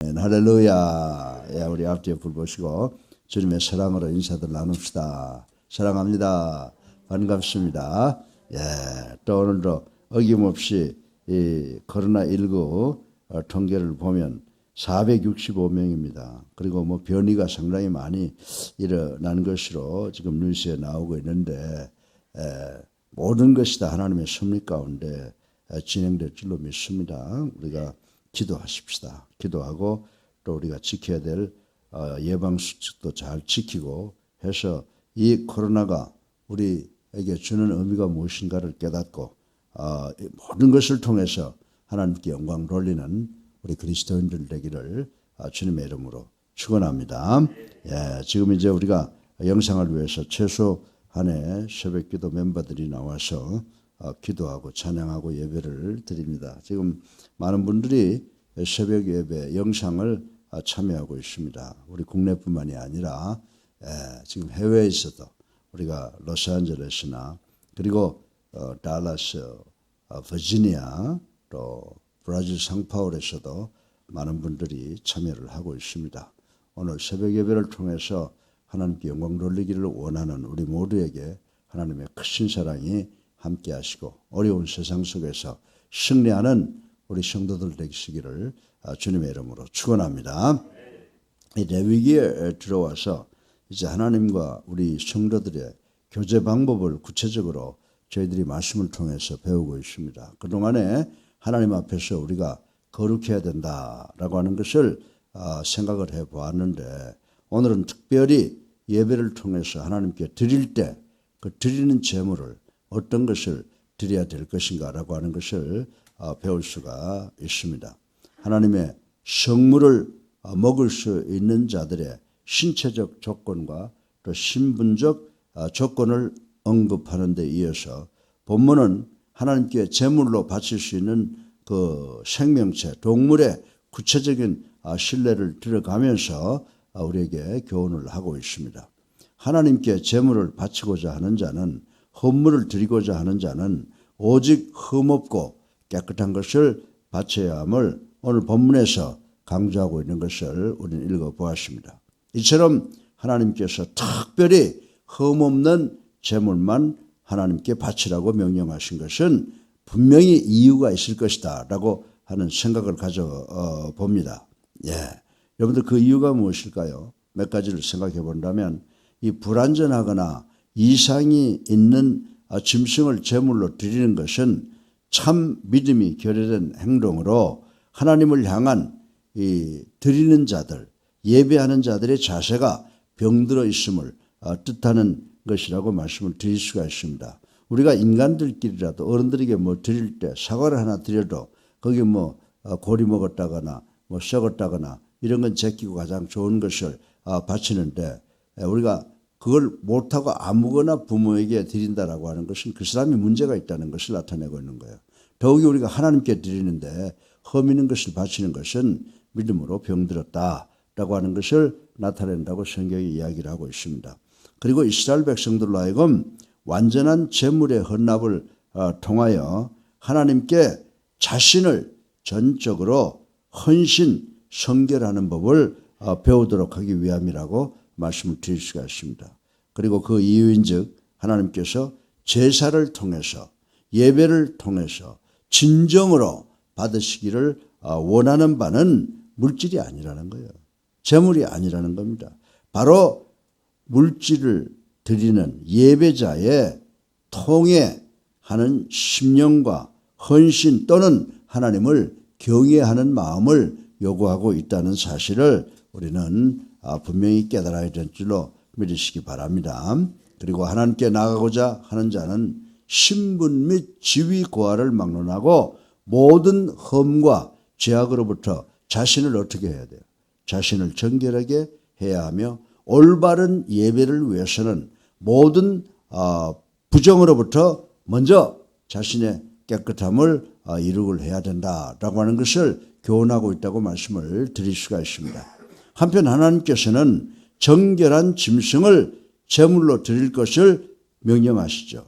할렐루야. 예, 우리 앞뒤에 불 보시고 주님의 사랑으로 인사들 나눕시다. 사랑합니다. 반갑습니다. 예, 또 오늘도 어김없이 이 코로나19 통계를 보면 465명입니다. 그리고 뭐 변이가 상당히 많이 일어난 것으로 지금 뉴스에 나오고 있는데 모든 것이 다 하나님의 섭리 가운데 진행될 줄로 믿습니다. 우리가 기도하십시다. 기도하고 또 우리가 지켜야 될 예방수칙도 잘 지키고 해서 이 코로나가 우리에게 주는 의미가 무엇인가를 깨닫고 모든 것을 통해서 하나님께 영광 돌리는 우리 그리스도인들 되기를 주님의 이름으로 축원합니다. 예, 지금 이제 우리가 영상을 위해서 최소한의 새벽기도 멤버들이 나와서 기도하고 찬양하고 예배를 드립니다. 지금 많은 분들이 새벽 예배 영상을 참여하고 있습니다. 우리 국내뿐만이 아니라 지금 해외에 있어도 우리가 로스앤젤레스나 그리고 달라스, 버지니아 또 브라질 상파울에서도 많은 분들이 참여를 하고 있습니다. 오늘 새벽 예배를 통해서 하나님께 영광 돌리기를 원하는 우리 모두에게 하나님의 크신 사랑이 함께 하시고 어려운 세상 속에서 승리하는 우리 성도들 되시기를 주님의 이름으로 축원합니다. 이 레위기에 들어와서 이제 하나님과 우리 성도들의 교제 방법을 구체적으로 저희들이 말씀을 통해서 배우고 있습니다. 그동안에 하나님 앞에서 우리가 거룩해야 된다라고 하는 것을 생각을 해보았는데 오늘은 특별히 예배를 통해서 하나님께 드릴 때 그 드리는 제물을 어떤 것을 드려야 될 것인가라고 하는 것을 배울 수가 있습니다. 하나님의 성물을 먹을 수 있는 자들의 신체적 조건과 또 신분적 조건을 언급하는 데 이어서 본문은 하나님께 제물로 바칠 수 있는 그 생명체, 동물의 구체적인 신뢰를 들어가면서 우리에게 교훈을 하고 있습니다. 하나님께 제물을 바치고자 하는 자는 헌물을 드리고자 하는 자는 오직 흠없고 깨끗한 것을 바쳐야 함을 오늘 본문에서 강조하고 있는 것을 우리는 읽어보았습니다. 이처럼 하나님께서 특별히 흠없는 제물만 하나님께 바치라고 명령하신 것은 분명히 이유가 있을 것이다 라고 하는 생각을 가져봅니다. 예, 여러분들 그 이유가 무엇일까요? 몇 가지를 생각해 본다면 이 불완전하거나 이상이 있는 짐승을 제물로 드리는 것은 참 믿음이 결여된 행동으로 하나님을 향한 이 드리는 자들, 예배하는 자들의 자세가 병들어 있음을 뜻하는 것이라고 말씀을 드릴 수가 있습니다. 우리가 인간들끼리라도 어른들에게 뭐 드릴 때 사과를 하나 드려도 거기 뭐 고리 먹었다거나 뭐 썩었다거나 이런 건 제끼고 가장 좋은 것을 바치는데 우리가 그걸 못하고 아무거나 부모에게 드린다라고 하는 것은 그 사람이 문제가 있다는 것을 나타내고 있는 거예요. 더욱이 우리가 하나님께 드리는데 흠 있는 것을 바치는 것은 믿음으로 병들었다라고 하는 것을 나타낸다고 성경이 이야기를 하고 있습니다. 그리고 이스라엘 백성들로 하여금 완전한 제물의 헌납을 통하여 하나님께 자신을 전적으로 헌신, 성결하는 법을 배우도록 하기 위함이라고 말씀을 드릴 수가 있습니다. 그리고 그 이유인즉 하나님께서 제사를 통해서 예배를 통해서 진정으로 받으시기를 원하는 바는 물질이 아니라는 거예요. 제물이 아니라는 겁니다. 바로 물질을 드리는 예배자의 통회하는 심령과 헌신 또는 하나님을 경외하는 마음을 요구하고 있다는 사실을 우리는 분명히 깨달아야 될 줄로 믿으시기 바랍니다. 그리고 하나님께 나가고자 하는 자는 신분 및 지위 고하를 막론하고 모든 흠과 죄악으로부터 자신을 어떻게 해야 돼요? 자신을 정결하게 해야 하며 올바른 예배를 위해서는 모든 부정으로부터 먼저 자신의 깨끗함을 이룩을 해야 된다라고 하는 것을 교훈하고 있다고 말씀을 드릴 수가 있습니다. 한편 하나님께서는 정결한 짐승을 제물로 드릴 것을 명령하시죠.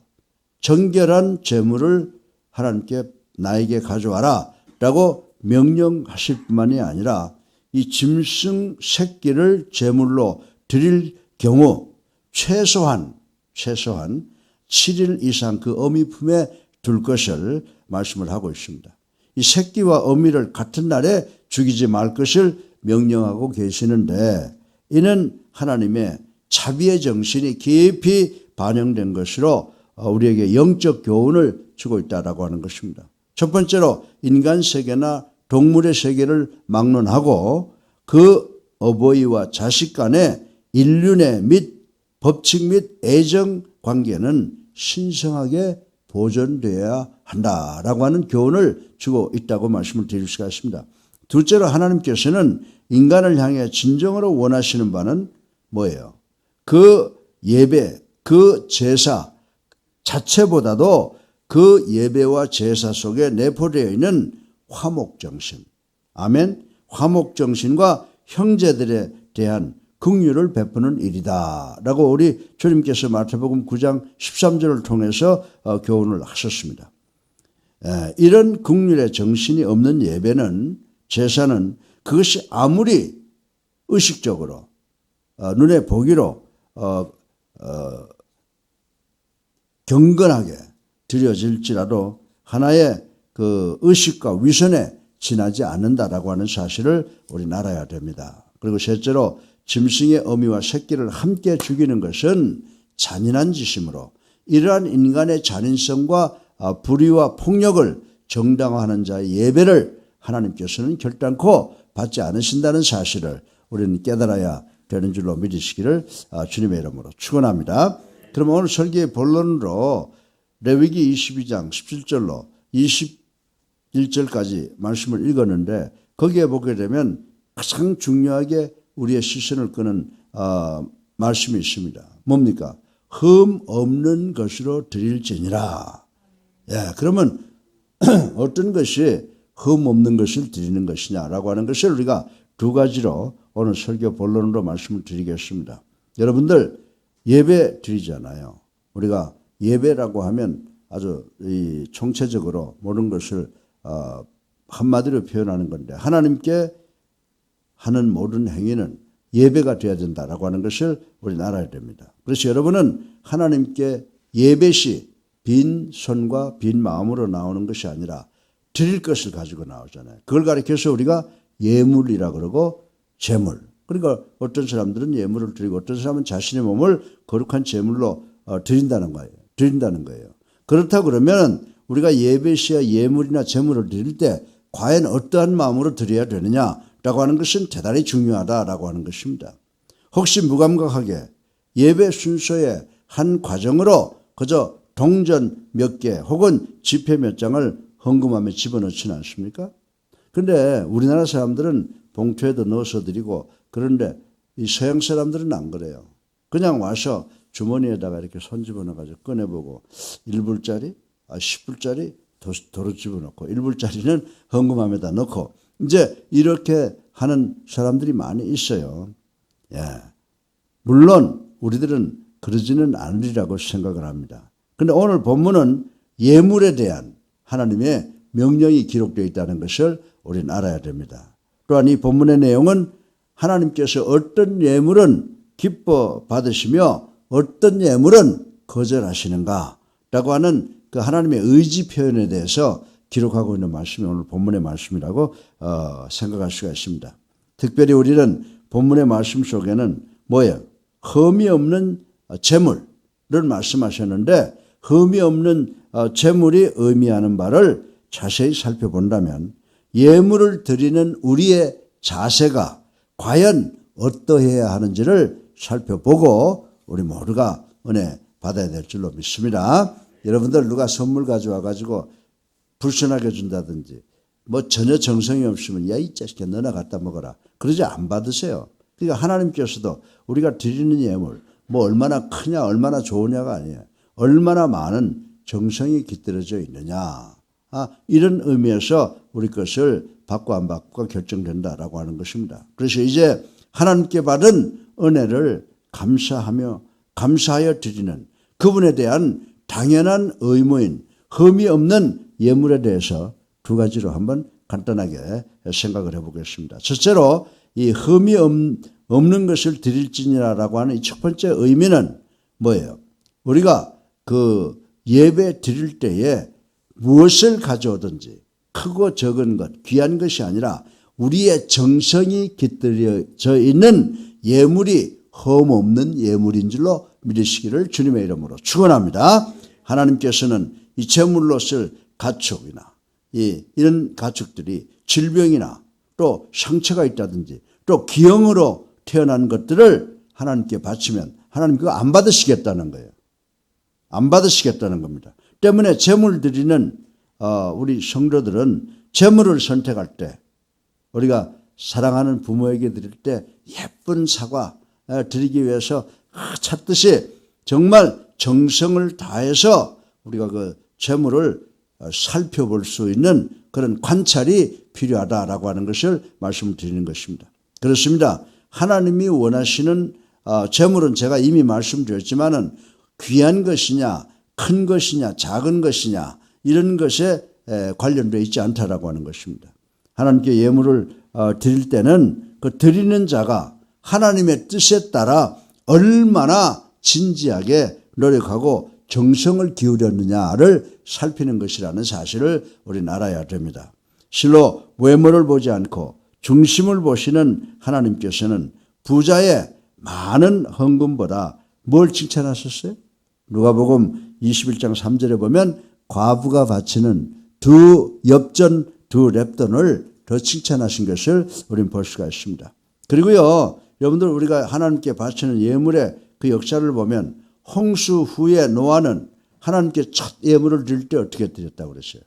정결한 제물을 하나님께 나에게 가져와라 라고 명령하실 뿐만이 아니라 이 짐승 새끼를 제물로 드릴 경우 최소한 7일 이상 그 어미 품에 둘 것을 말씀을 하고 있습니다. 이 새끼와 어미를 같은 날에 죽이지 말 것을 명령하고 계시는데 이는 하나님의 자비의 정신이 깊이 반영된 것으로 우리에게 영적 교훈을 주고 있다라고 하는 것입니다. 첫 번째로 인간 세계나 동물의 세계를 막론하고 그 어버이와 자식 간의 인륜의 및 법칙 및 애정 관계는 신성하게 보존되어야 한다라고 하는 교훈을 주고 있다고 말씀을 드릴 수가 있습니다. 둘째로 하나님께서는 인간을 향해 진정으로 원하시는 바는 뭐예요? 그 예배, 그 제사 자체보다도 그 예배와 제사 속에 내포되어 있는 화목정신, 아멘, 화목정신과 형제들에 대한 긍휼을 베푸는 일이다 라고 우리 주님께서 마태복음 9장 13절을 통해서 교훈을 하셨습니다. 이런 긍휼의 정신이 없는 예배는, 제사는 그것이 아무리 의식적으로 눈에 보기로 경건하게 드려질지라도 하나의 그 의식과 위선에 지나지 않는다라고 하는 사실을 우리는 알아야 됩니다. 그리고 셋째로 짐승의 어미와 새끼를 함께 죽이는 것은 잔인한 짓이므로 이러한 인간의 잔인성과 불의와 폭력을 정당화하는 자의 예배를 하나님께서는 결단코 받지 않으신다는 사실을 우리는 깨달아야 되는 줄로 믿으시기를 주님의 이름으로 축원합니다. 그럼 오늘 설교의 본론으로 레위기 22장 17절로 21절까지 말씀을 읽었는데 거기에 보게 되면 가장 중요하게 우리의 시선을 끄는 말씀이 있습니다. 뭡니까? 흠 없는 것으로 드릴지니라. 그러면 어떤 것이 흠 없는 것을 드리는 것이냐라고 하는 것을 우리가 두 가지로 오늘 설교 본론으로 말씀을 드리겠습니다. 여러분들 예배 드리잖아요. 우리가 예배라고 하면 아주 이 총체적으로 모든 것을 한마디로 표현하는 건데 하나님께 하는 모든 행위는 예배가 되어야 된다라고 하는 것을 우리는 알아야 됩니다. 그래서 여러분은 하나님께 예배 시 빈 손과 빈 마음으로 나오는 것이 아니라 드릴 것을 가지고 나오잖아요. 그걸 가리켜서 우리가 예물이라 그러고 제물. 그러니까 어떤 사람들은 예물을 드리고 어떤 사람은 자신의 몸을 거룩한 제물로 드린다는 거예요. 그렇다고 그러면 우리가 예배 시에 예물이나 제물을 드릴 때 과연 어떠한 마음으로 드려야 되느냐라고 하는 것은 대단히 중요하다라고 하는 것입니다. 혹시 무감각하게 예배 순서의 한 과정으로 그저 동전 몇 개 혹은 지폐 몇 장을 헌금함에 집어넣지는 않습니까? 그런데 우리나라 사람들은 봉투에도 넣어서 드리고 그런데 이 서양 사람들은 안 그래요. 그냥 와서 주머니에다가 이렇게 손 집어넣어가지고 꺼내보고 1불짜리, 10불짜리 도로 집어넣고 1불짜리는 헌금함에다 넣고 이제 이렇게 하는 사람들이 많이 있어요. 물론 우리들은 그러지는 않으리라고 생각을 합니다. 그런데 오늘 본문은 예물에 대한 하나님의 명령이 기록되어 있다는 것을 우리는 알아야 됩니다. 또한 이 본문의 내용은 하나님께서 어떤 예물은 기뻐 받으시며 어떤 예물은 거절하시는가라고 하는 그 하나님의 의지 표현에 대해서 기록하고 있는 말씀이 오늘 본문의 말씀이라고 생각할 수가 있습니다. 특별히 우리는 본문의 말씀 속에는 뭐예요? 흠이 없는 제물을 말씀하셨는데 흠이 없는 제물이 의미하는 바를 자세히 살펴본다면 예물을 드리는 우리의 자세가 과연 어떠해야 하는지를 살펴보고 우리 모두가 은혜 받아야 될 줄로 믿습니다. 여러분들 누가 선물 가져와 가지고 불편하게 준다든지 뭐 전혀 정성이 없으면 야 이 자식아 너나 갖다 먹어라 그러지 안 받으세요. 그러니까 하나님께서도 우리가 드리는 예물 뭐 얼마나 크냐 얼마나 좋으냐가 아니에요. 얼마나 많은 정성이 깃들어져 있느냐. 이런 의미에서 우리 것을 받고 안 받고가 결정된다라고 하는 것입니다. 그래서 이제 하나님께 받은 은혜를 감사하여 드리는 그분에 대한 당연한 의무인 흠이 없는 예물에 대해서 두 가지로 한번 간단하게 생각을 해보겠습니다. 첫째로 이 흠이 없는 것을 드릴지니라라고 하는 이 첫 번째 의미는 뭐예요? 우리가 그 예배 드릴 때에 무엇을 가져오든지 크고 적은 것, 귀한 것이 아니라 우리의 정성이 깃들여져 있는 예물이 흠 없는 예물인 줄로 믿으시기를 주님의 이름으로 축원합니다. 하나님께서는 이 제물로 쓸 가축이나 이런 가축들이 질병이나 또 상처가 있다든지 또 기형으로 태어난 것들을 하나님께 바치면 하나님 그거 안 받으시겠다는 거예요. 안 받으시겠다는 겁니다. 때문에 제물 드리는 우리 성도들은 제물을 선택할 때 우리가 사랑하는 부모에게 드릴 때 예쁜 사과 드리기 위해서 찾듯이 정말 정성을 다해서 우리가 그 제물을 살펴볼 수 있는 그런 관찰이 필요하다라고 하는 것을 말씀을 드리는 것입니다. 그렇습니다. 하나님이 원하시는 제물은 제가 이미 말씀드렸지만은 귀한 것이냐, 큰 것이냐, 작은 것이냐 이런 것에 관련되어 있지 않다라고 하는 것입니다. 하나님께 예물을 드릴 때는 그 드리는 자가 하나님의 뜻에 따라 얼마나 진지하게 노력하고 정성을 기울였느냐를 살피는 것이라는 사실을 우리는 알아야 됩니다. 실로 외모를 보지 않고 중심을 보시는 하나님께서는 부자의 많은 헌금보다 뭘 칭찬하셨어요? 누가복음 21장 3절에 보면 과부가 바치는 두 엽전 두 렙돈을 더 칭찬하신 것을 우리는 볼 수가 있습니다. 그리고요, 여러분들 우리가 하나님께 바치는 예물의 그 역사를 보면 홍수 후에 노아는 하나님께 첫 예물을 드릴 때 어떻게 드렸다고 그랬어요?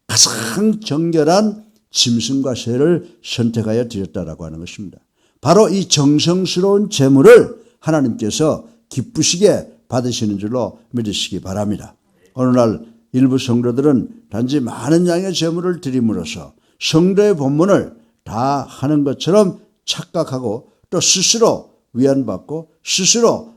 가장 정결한 짐승과 새를 선택하여 드렸다라고 하는 것입니다. 바로 이 정성스러운 제물을 하나님께서 기쁘시게 받으시는 줄로 믿으시기 바랍니다. 어느 날 일부 성도들은 단지 많은 양의 제물을 드림으로써 성도의 본분을 다 하는 것처럼 착각하고 또 스스로 위안받고 스스로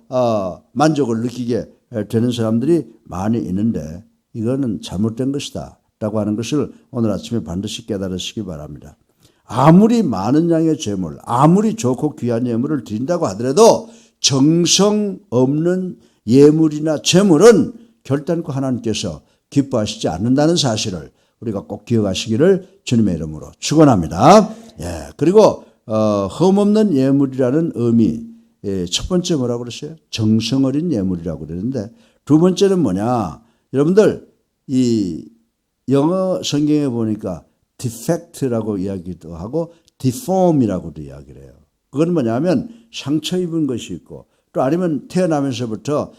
만족을 느끼게 되는 사람들이 많이 있는데 이거는 잘못된 것이다 라고 하는 것을 오늘 아침에 반드시 깨달으시기 바랍니다. 아무리 많은 양의 제물, 아무리 좋고 귀한 예물을 드린다고 하더라도 정성 없는 예물이나 제물은 결단코 하나님께서 기뻐하시지 않는다는 사실을 우리가 꼭 기억하시기를 주님의 이름으로 축원합니다. 예, 그리고 흠없는 예물이라는 의미, 첫 번째 뭐라고 그랬어요? 정성 어린 예물이라고 그러는데 두 번째는 뭐냐? 여러분들 이 영어 성경에 보니까 defect라고 이야기도 하고 deform이라고도 이야기를 해요. 그건 뭐냐면 상처 입은 것이 있고 또 아니면 태어나면서부터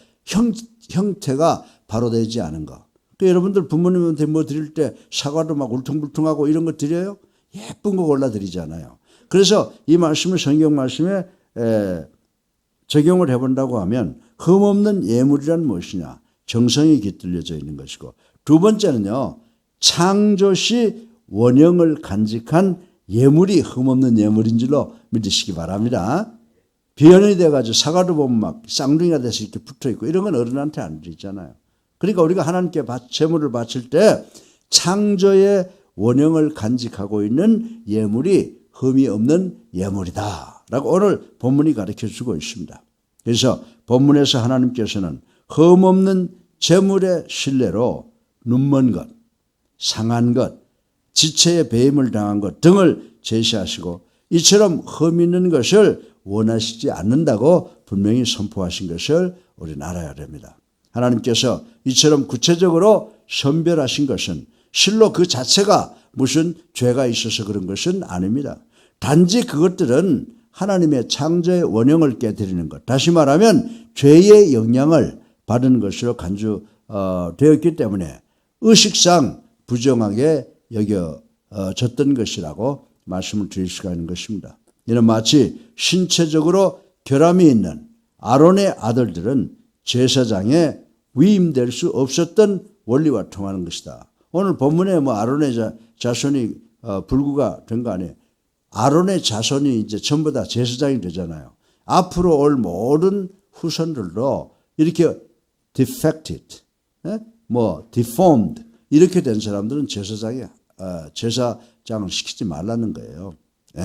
형태가 바로 되지 않은 거. 그 여러분들 부모님한테 뭐 드릴 때 사과도 막 울퉁불퉁하고 이런 거 드려요? 예쁜 거 골라 드리잖아요. 그래서 이 말씀을 성경 말씀에 적용을 해본다고 하면 흠없는 예물이란 무엇이냐? 정성이 깃들여져 있는 것이고 두 번째는요. 창조시 원형을 간직한 예물이 흠없는 예물인 줄로 믿으시기 바랍니다. 비현이 돼가지고 사과도 보면 막 쌍둥이가 돼서 이렇게 붙어있고 이런 건 어른한테 안 드리잖아요. 그러니까 우리가 하나님께 제물을 바칠 때 창조의 원형을 간직하고 있는 예물이 흠이 없는 예물이다 라고 오늘 본문이 가르쳐주고 있습니다. 그래서 본문에서 하나님께서는 흠없는 제물의 신뢰로 눈먼 것, 상한 것, 지체에 배임을 당한 것 등을 제시하시고 이처럼 흠 있는 것을 원하시지 않는다고 분명히 선포하신 것을 우리는 알아야 됩니다. 하나님께서 이처럼 구체적으로 선별하신 것은 실로 그 자체가 무슨 죄가 있어서 그런 것은 아닙니다. 단지 그것들은 하나님의 창조의 원형을 깨뜨리는 것, 다시 말하면 죄의 영향을 받은 것으로 간주되었기 때문에 의식상 부정하게 여겨졌던 것이라고 말씀을 드릴 수가 있는 것입니다. 이는 마치 신체적으로 결함이 있는 아론의 아들들은 제사장에 위임될 수 없었던 원리와 통하는 것이다. 오늘 본문에 뭐 아론의 자손이 불구가 된 거 아니에요. 아론의 자손이 이제 전부 다 제사장이 되잖아요. 앞으로 올 모든 후손들도 이렇게 defected, deformed 이렇게 된 사람들은 제사장을 시키지 말라는 거예요. 예.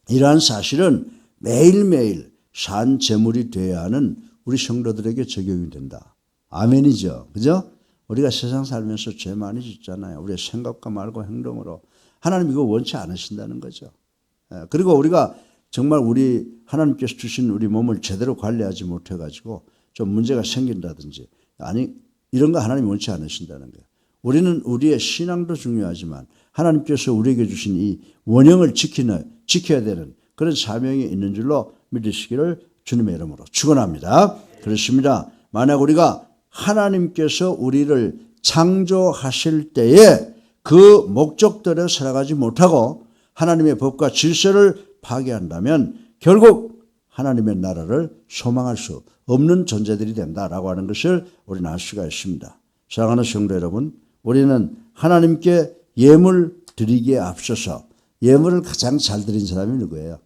이러한 사실은 매일매일 산 제물이 되어야 하는 우리 성도들에게 적용이 된다. 아멘이죠. 그죠? 우리가 세상 살면서 죄 많이 짓잖아요. 우리의 생각과 말과 행동으로. 하나님 이거 원치 않으신다는 거죠. 그리고 우리가 정말 우리 하나님께서 주신 우리 몸을 제대로 관리하지 못해가지고 좀 문제가 생긴다든지 아니 이런 거 하나님 원치 않으신다는 거예요. 우리는 우리의 신앙도 중요하지만 하나님께서 우리에게 주신 이 원형을 지켜야 되는 그런 사명이 있는 줄로 믿으시기를 주님의 이름으로 축원합니다. 그렇습니다. 만약 우리가 하나님께서 우리를 창조하실 때에 그 목적대로 살아가지 못하고 하나님의 법과 질서를 파괴한다면 결국 하나님의 나라를 소망할 수 없는 존재들이 된다라고 하는 것을 우리는 알 수가 있습니다. 사랑하는 성도 여러분, 우리는 하나님께 예물 드리기에 앞서서 예물을 가장 잘 드린 사람이 누구예요?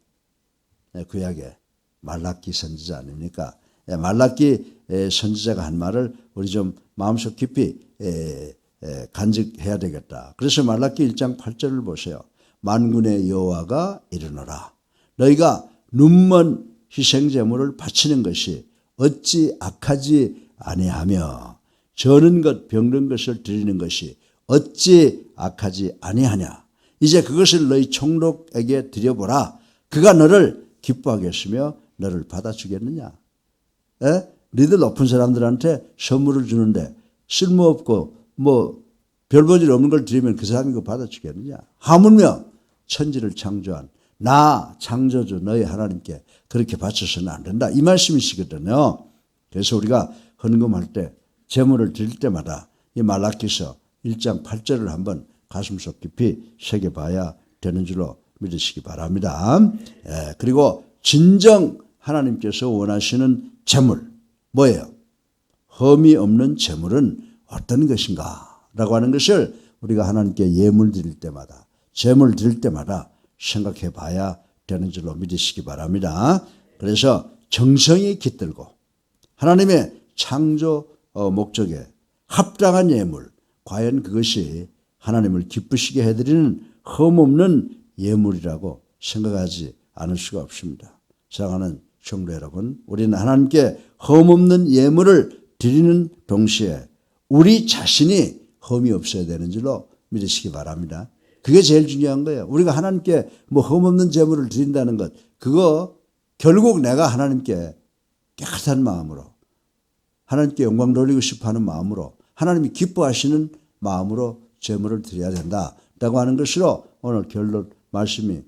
구약의 말라기 선지자 아닙니까? 말라기 선지자가 한 말을 우리 좀 마음속 깊이 간직해야 되겠다. 그래서 말라기 1장 8절을 보세요. 만군의 여호와가 이르노라. 너희가 눈먼 희생제물을 바치는 것이 어찌 악하지 아니하며 저는 것 병든 것을 드리는 것이 어찌 악하지 아니하냐. 이제 그것을 너희 총독에게 드려보라. 그가 너를 기뻐하겠으며 너를 받아주겠느냐. 너희들 높은 사람들한테 선물을 주는데 쓸모없고 뭐 별볼일 없는 걸 드리면 그 사람이 그거 받아주겠느냐. 하물며 천지를 창조한 나 창조주 너희 하나님께 그렇게 바쳐서는 안 된다. 이 말씀이시거든요. 그래서 우리가 헌금할 때 제물을 드릴 때마다 이 말라기서 1장 8절을 한번 가슴속 깊이 새겨봐야 되는 줄로 믿으시기 바랍니다. 그리고 진정 하나님께서 원하시는 제물 뭐예요? 흠이 없는 제물은 어떤 것인가? 라고 하는 것을 우리가 하나님께 예물 드릴 때마다 제물 드릴 때마다 생각해 봐야 되는 줄로 믿으시기 바랍니다. 그래서 정성이 깃들고 하나님의 창조 목적에 합당한 예물, 과연 그것이 하나님을 기쁘시게 해드리는 흠없는 예물이라고 생각하지 않을 수가 없습니다. 사랑하는 성도 여러분, 우리는 하나님께 흠없는 예물을 드리는 동시에 우리 자신이 흠이 없어야 되는 줄로 믿으시기 바랍니다. 그게 제일 중요한 거예요. 우리가 하나님께 뭐 흠없는 제물을 드린다는 것, 그거 결국 내가 하나님께 깨끗한 마음으로 하나님께 영광 돌리고 싶어하는 마음으로 하나님이 기뻐하시는 마음으로 제물을 드려야 된다라고 하는 것으로 오늘 말씀이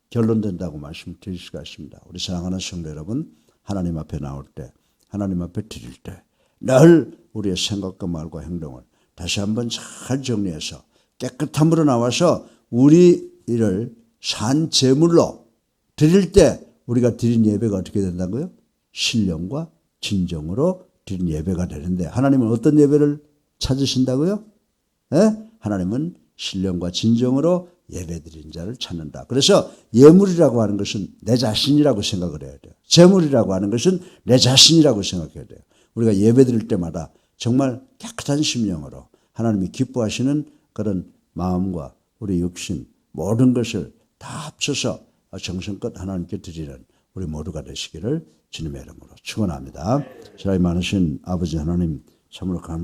결론된다고 말씀드릴 수가 있습니다. 우리 사랑하는 성도 여러분, 하나님 앞에 나올 때, 하나님 앞에 드릴 때 늘 우리의 생각과 말과 행동을 다시 한번 잘 정리해서 깨끗함으로 나와서 우리 일을 산 제물로 드릴 때 우리가 드린 예배가 어떻게 된다고요? 신령과 진정으로 드린 예배가 되는데 하나님은 어떤 예배를 찾으신다고요? 하나님은 신령과 진정으로 예배드린 자를 찾는다. 그래서 예물이라고 하는 것은 내 자신이라고 생각을 해야 돼요. 제물이라고 하는 것은 내 자신이라고 생각해야 돼요. 우리가 예배드릴 때마다 정말 깨끗한 심령으로 하나님이 기뻐하시는 그런 마음과 우리 육신 모든 것을 다 합쳐서 정성껏 하나님께 드리는 우리 모두가 되시기를 주님의 이름으로 축원합니다. 사랑이 많으신 아버지 하나님 참으로 감사합니다.